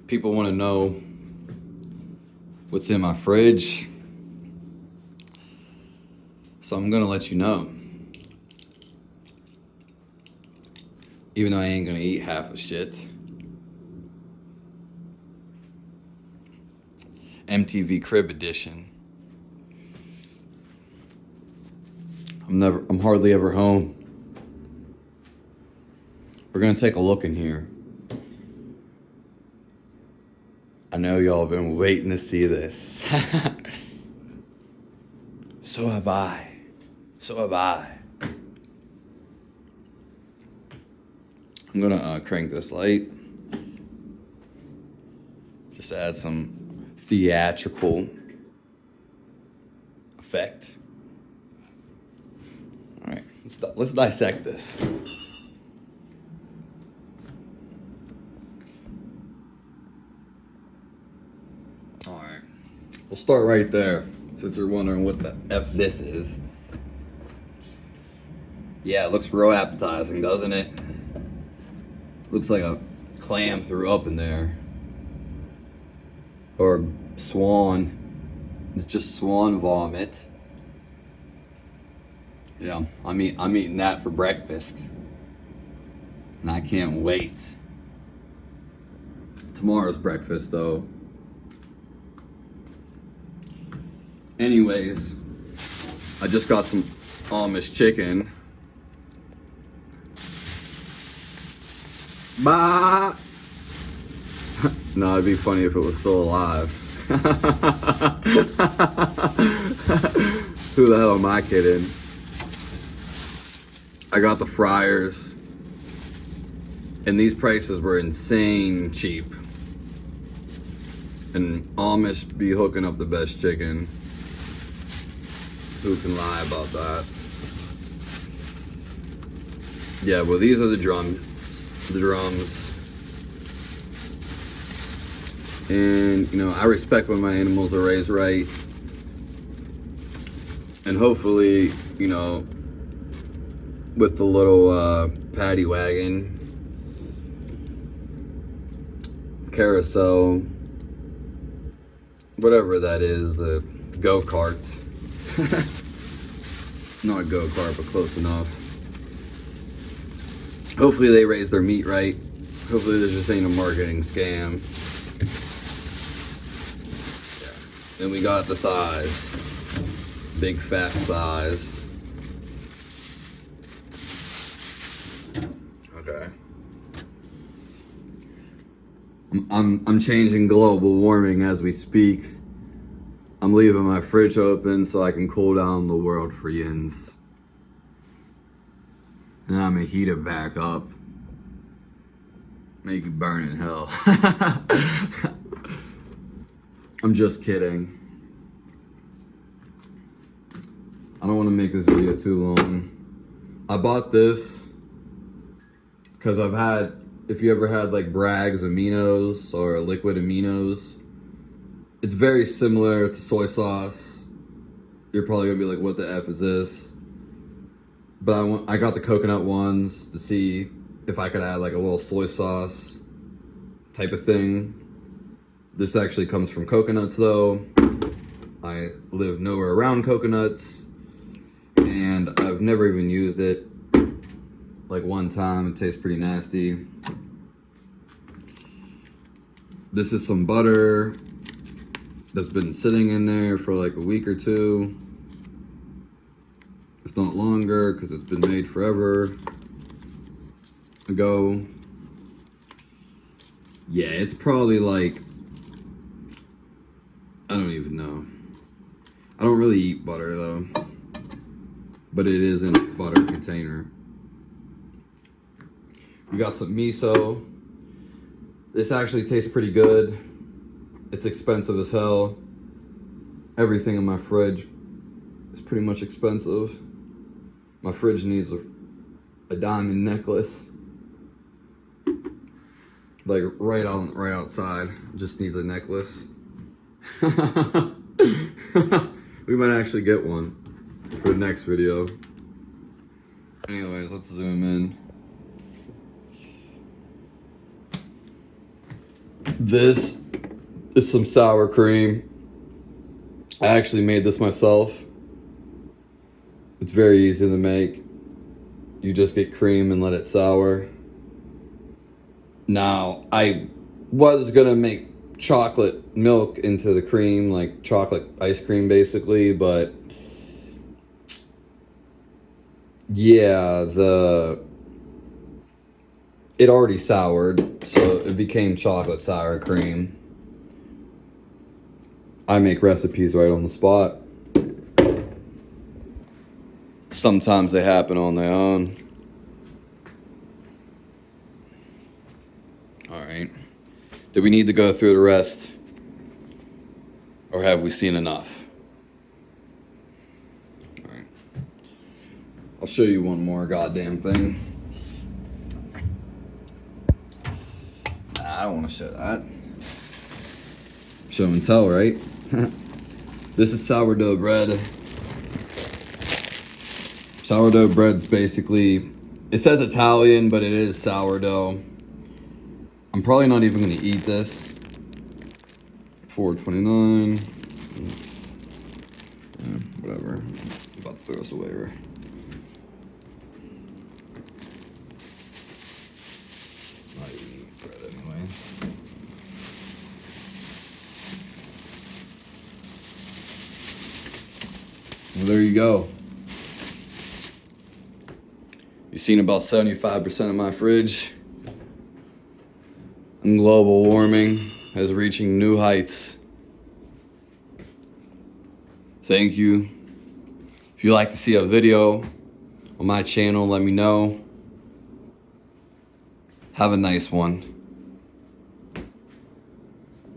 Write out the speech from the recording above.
People want to know what's in my fridge, so I'm gonna let you know. Even though I ain't gonna eat half the shit. MTV Crib Edition. I'm hardly ever home. We're gonna take a look in here. I know y'all have been waiting to see this. So have I. So have I. I'm gonna crank this light. Just add some theatrical effect. All right, let's dissect this. All right, we'll start right there, since you're wondering what the F this is. Yeah, it looks real appetizing, doesn't it? Looks like a clam threw up in there. Or swan. It's just swan vomit. Yeah, I'm eating that for breakfast. And I can't wait. Tomorrow's breakfast though. Anyways, I just got some Amish chicken. Bah! No, it'd be funny if it was still alive. Who the hell am I kidding? I got the fryers, and these prices were insane cheap. And Amish be hooking up the best chicken. Who can lie about that? Yeah, well, these are the drums. And, you know, I respect when my animals are raised right. And hopefully, you know, with the little paddy wagon, carousel, whatever that is, the go-kart. Not a go-kart, but close enough. Hopefully they raise their meat right. Hopefully this just ain't a marketing scam. Yeah. Then we got the thighs. Big fat thighs. Okay. I'm changing global warming as we speak. I'm leaving my fridge open so I can cool down the world for yins. And I'm gonna heat it back up. Make it burn in hell. I'm just kidding. I don't want to make this video too long. I bought this because I've had, if you ever had like Bragg's aminos or liquid aminos, it's very similar to soy sauce. You're probably gonna be like, what the F is this? But I got the coconut ones to see if I could add like a little soy sauce type of thing. This actually comes from coconuts though. I live nowhere around coconuts, and I've never even used it. Like one time, it tastes pretty nasty. This is some butter that's been sitting in there for like a week or two. If not longer, because it's been made forever ago. Yeah, it's probably like, I don't even know. I don't really eat butter though, but it is in a butter container. We got some miso. This actually tastes pretty good. It's expensive as hell. Everything in my fridge is pretty much expensive. My fridge needs a diamond necklace. Like right outside, just needs a necklace. We might actually get one for the next video. Anyways, let's zoom in. This is some sour cream. I actually made this myself. It's very easy to make. You just get cream and let it sour. Now, I was gonna make chocolate milk into the cream, like chocolate ice cream basically, but yeah, it already soured, so it became chocolate sour cream. I make recipes right on the spot. Sometimes they happen on their own. All right. Do we need to go through the rest? Or have we seen enough? All right. I'll show you one more goddamn thing. Nah, I don't want to show that. Show and tell, right? This is sourdough bread. Sourdough bread's basically, it says Italian, but it is sourdough. I'm probably not even gonna eat this. $4.29. Yeah, whatever. I'm about to throw this away, right? Not even eat bread anyway. Well, there you go. You've seen about 75% of my fridge. And global warming is reaching new heights. Thank you. If you'd like to see a video on my channel, let me know. Have a nice one.